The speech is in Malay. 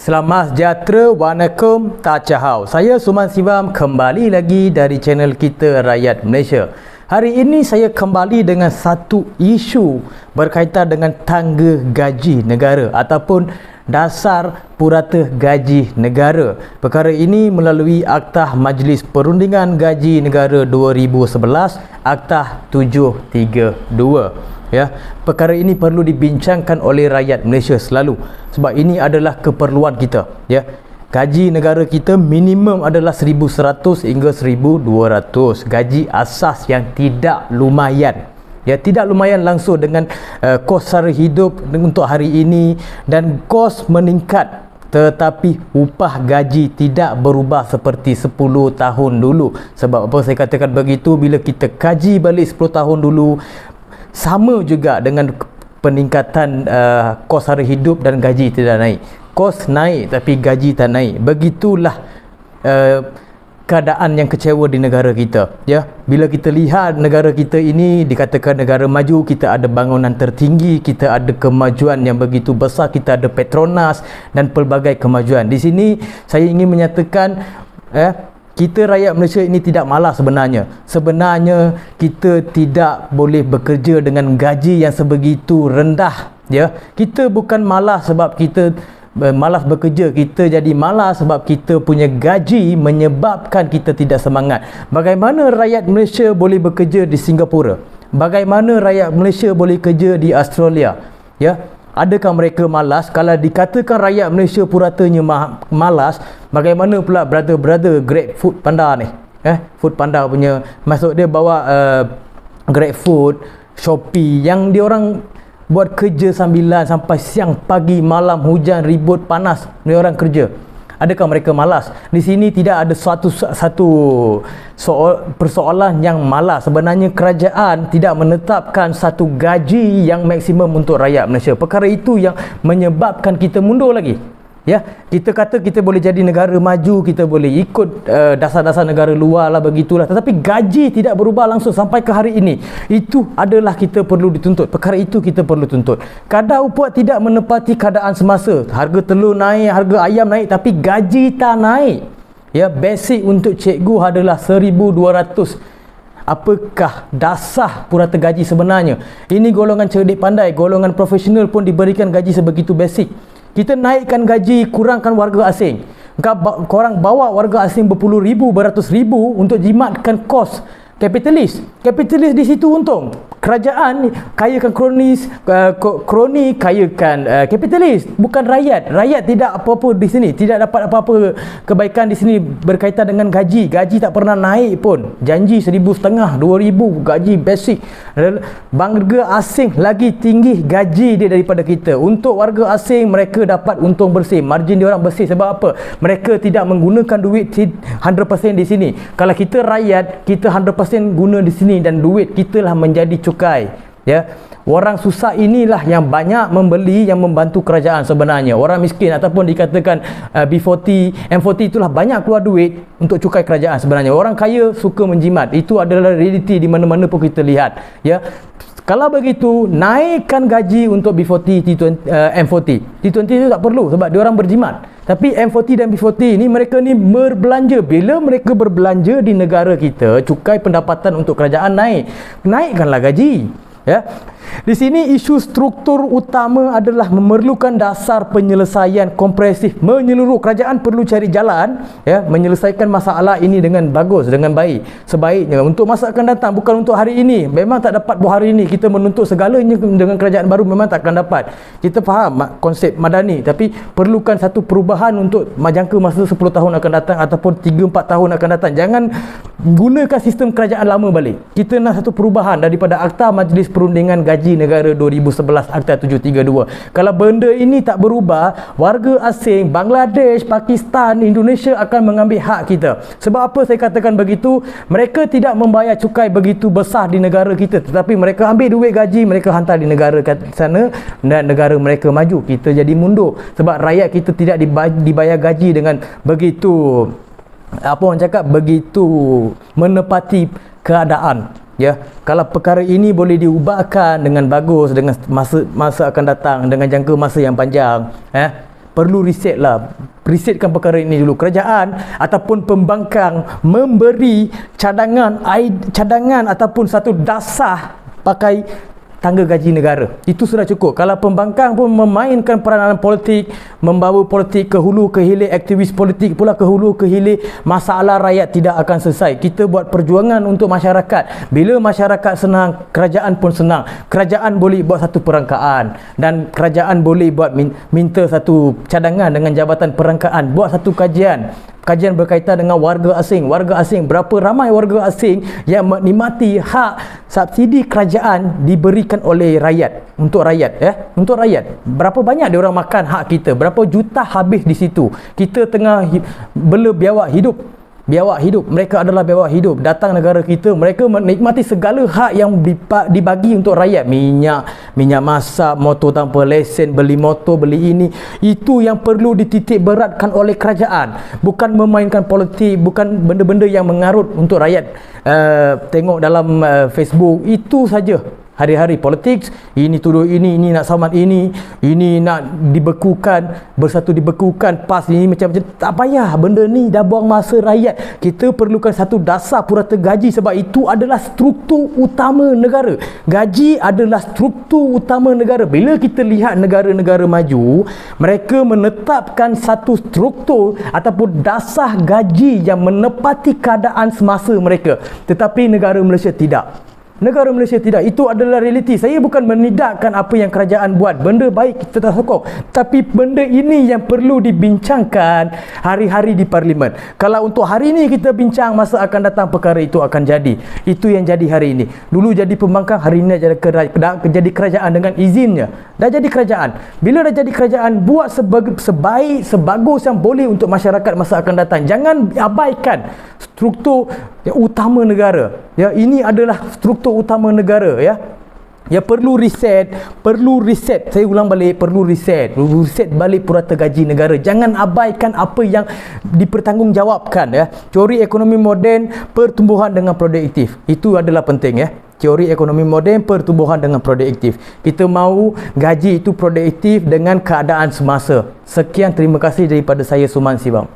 Selamat sejahtera, Waalaikum Tachahau. Saya Suman Sivam kembali lagi dari channel kita Rakyat Malaysia. Hari ini saya kembali dengan satu isu berkaitan dengan tangga gaji negara ataupun dasar purata gaji negara. Perkara ini melalui Aktah Majlis Perundingan Gaji Negara 2011, Aktah 732. Ya, perkara ini perlu dibincangkan oleh rakyat Malaysia selalu sebab ini adalah keperluan kita. Ya, gaji negara kita minimum adalah 1,100 hingga 1,200. Gaji asas yang tidak lumayan. Ya, tidak lumayan langsung dengan kos sara hidup untuk hari ini, dan kos meningkat tetapi upah gaji tidak berubah seperti 10 tahun dulu. Sebab apa saya katakan begitu? Bila kita kaji balik 10 tahun dulu, sama juga dengan peningkatan kos sara hidup dan gaji tidak naik. Kos naik tapi gaji tak naik. Begitulah keadaan yang kecewa di negara kita. Ya, bila kita lihat negara kita ini dikatakan negara maju, kita ada bangunan tertinggi, kita ada kemajuan yang begitu besar, kita ada Petronas dan pelbagai kemajuan. Di sini saya ingin menyatakan kita rakyat Malaysia ini tidak malas sebenarnya. Sebenarnya kita tidak boleh bekerja dengan gaji yang sebegitu rendah. Ya, kita bukan malas sebab kita malas bekerja, kita jadi malas sebab kita punya gaji menyebabkan kita tidak semangat. Bagaimana rakyat Malaysia boleh bekerja di Singapura? Bagaimana rakyat Malaysia boleh kerja di Australia? Ya, adakah mereka malas? Kalau dikatakan rakyat Malaysia puratanya malas, bagaimana pula brother Grab Food Panda ni? Food Panda punya, maksud dia bawa Grab Food, Shopee yang diorang buat kerja sambilan sampai siang, pagi, malam, hujan, ribut, panas, diorang kerja. Adakah mereka malas? Di sini tidak ada persoalan yang malas. Sebenarnya kerajaan tidak menetapkan satu gaji yang maksimum untuk rakyat Malaysia. Perkara itu yang menyebabkan kita mundur lagi. Ya, kita kata kita boleh jadi negara maju, kita boleh ikut dasar-dasar negara luar lah, begitulah. Tetapi gaji tidak berubah langsung sampai ke hari ini. Itu adalah kita perlu dituntut. Perkara itu kita perlu tuntut. Kadar upah tidak menepati keadaan semasa. Harga telur naik, harga ayam naik, tapi gaji tak naik. Ya, basic untuk cikgu adalah 1,200. Apakah dasar purata gaji sebenarnya? Ini golongan cerdik pandai, golongan profesional pun diberikan gaji sebegitu basic. Kita naikkan gaji, kurangkan warga asing. Korang bawa warga asing berpuluh ribu, beratus ribu untuk jimatkan kos kapitalis. Kapitalis di situ untung. Kerajaan kayakan kroni kayakan kapitalis, bukan rakyat. Rakyat tidak apa-apa di sini, tidak dapat apa-apa kebaikan di sini berkaitan dengan gaji. Gaji tak pernah naik pun. Janji 1,500, 2,000 gaji basic. Warga asing lagi tinggi gaji dia daripada kita. Untuk warga asing, mereka dapat untung bersih, margin dia orang bersih. Sebab apa? Mereka tidak menggunakan duit 100% di sini. Kalau kita rakyat, kita 100% guna di sini dan duit kita lah menjadi cukai. Ya, orang susah inilah yang banyak membeli, yang membantu kerajaan sebenarnya. Orang miskin ataupun dikatakan B40, M40 itulah banyak keluar duit untuk cukai kerajaan sebenarnya. Orang kaya suka menjimat. Itu adalah realiti di mana-mana pun kita lihat. Ya, kalau begitu, naikkan gaji untuk B40, M40. T20 itu tak perlu sebab dia orang berjimat. Tapi M40 dan B40 ni, mereka ni berbelanja. Bila mereka berbelanja di negara kita, cukai pendapatan untuk kerajaan naik. Naikkanlah gaji. Ya. Di sini isu struktur utama adalah memerlukan dasar penyelesaian komprehensif menyeluruh. Kerajaan perlu cari jalan, ya, menyelesaikan masalah ini dengan bagus, dengan baik, sebaiknya untuk masa akan datang, bukan untuk hari ini. Memang tak dapat buat hari ini. Kita menuntut segalanya dengan kerajaan baru memang tak akan dapat. Kita faham konsep madani, tapi perlukan satu perubahan untuk jangka masa 10 tahun akan datang ataupun 3-4 tahun akan datang. Jangan gunakan sistem kerajaan lama balik. Kita nak satu perubahan daripada Aktah Majlis Perundingan Gaji Negara 2011, Aktah 732. Kalau benda ini tak berubah, warga asing, Bangladesh, Pakistan, Indonesia akan mengambil hak kita. Sebab apa saya katakan begitu? Mereka tidak membayar cukai begitu besar di negara kita, tetapi mereka ambil duit gaji, mereka hantar di negara sana dan negara mereka maju. Kita jadi mundur sebab rakyat kita tidak dibayar gaji dengan begitu, apa orang cakap, begitu menepati keadaan. Ya, kalau perkara ini boleh diubahkan dengan bagus, dengan masa akan datang, dengan jangka masa yang panjang, perlu risetkan perkara ini dulu. Kerajaan ataupun pembangkang memberi cadangan ataupun satu dasar pakai tangga gaji negara. Itu sudah cukup. Kalau pembangkang pun memainkan peranan politik, membawa politik ke hulu ke hilir, aktivis politik pula ke hulu ke hilir, masalah rakyat tidak akan selesai. Kita buat perjuangan untuk masyarakat. Bila masyarakat senang, kerajaan pun senang. Kerajaan boleh buat satu perangkaan dan kerajaan boleh buat minta satu cadangan dengan Jabatan Perangkaan, buat satu kajian berkaitan dengan warga asing. Warga asing, berapa ramai warga asing yang menikmati hak subsidi kerajaan diberikan oleh rakyat, untuk rakyat, untuk rakyat. Berapa banyak dia orang makan hak kita, berapa juta habis di situ. Kita tengah biawak hidup, mereka adalah biawak hidup. Datang negara kita, mereka menikmati segala hak yang dibagi untuk rakyat. Minyak masak, motor tanpa lesen, beli motor, beli ini. Itu yang perlu dititik beratkan oleh kerajaan. Bukan memainkan politik, bukan benda-benda yang mengarut untuk rakyat. Tengok dalam Facebook, itu saja. Hari-hari politik, ini tuduh ini nak saman ini nak dibekukan, bersatu dibekukan, PAS ini macam-macam. Tak payah, benda ni dah buang masa rakyat. Kita perlukan satu dasar purata gaji, sebab itu adalah struktur utama negara. Gaji adalah struktur utama negara. Bila kita lihat negara-negara maju, mereka menetapkan satu struktur ataupun dasar gaji yang menepati keadaan semasa mereka. Tetapi negara Malaysia tidak. Negara Malaysia tidak. Itu adalah realiti. Saya bukan menidakkan apa yang kerajaan buat. Benda baik kita tak sokong. Tapi benda ini yang perlu dibincangkan hari-hari di Parlimen. Kalau untuk hari ini kita bincang, masa akan datang perkara itu akan jadi. Itu yang jadi hari ini. Dulu jadi pembangkang, hari ini jadi kerajaan dengan izinnya. Dah jadi kerajaan. Bila dah jadi kerajaan, buat sebaik, sebagus yang boleh untuk masyarakat masa akan datang. Jangan abaikan struktur utama negara. Ya, ini adalah struktur utama negara, ya. Ya, perlu riset. Saya ulang balik, perlu riset balik purata gaji negara. Jangan abaikan apa yang dipertanggungjawabkan, ya. Teori ekonomi moden, pertumbuhan dengan produktif. Itu adalah penting, ya. Teori ekonomi moden, pertumbuhan dengan produktif. Kita mahu gaji itu produktif dengan keadaan semasa. Sekian, terima kasih daripada saya, Suman Sibam.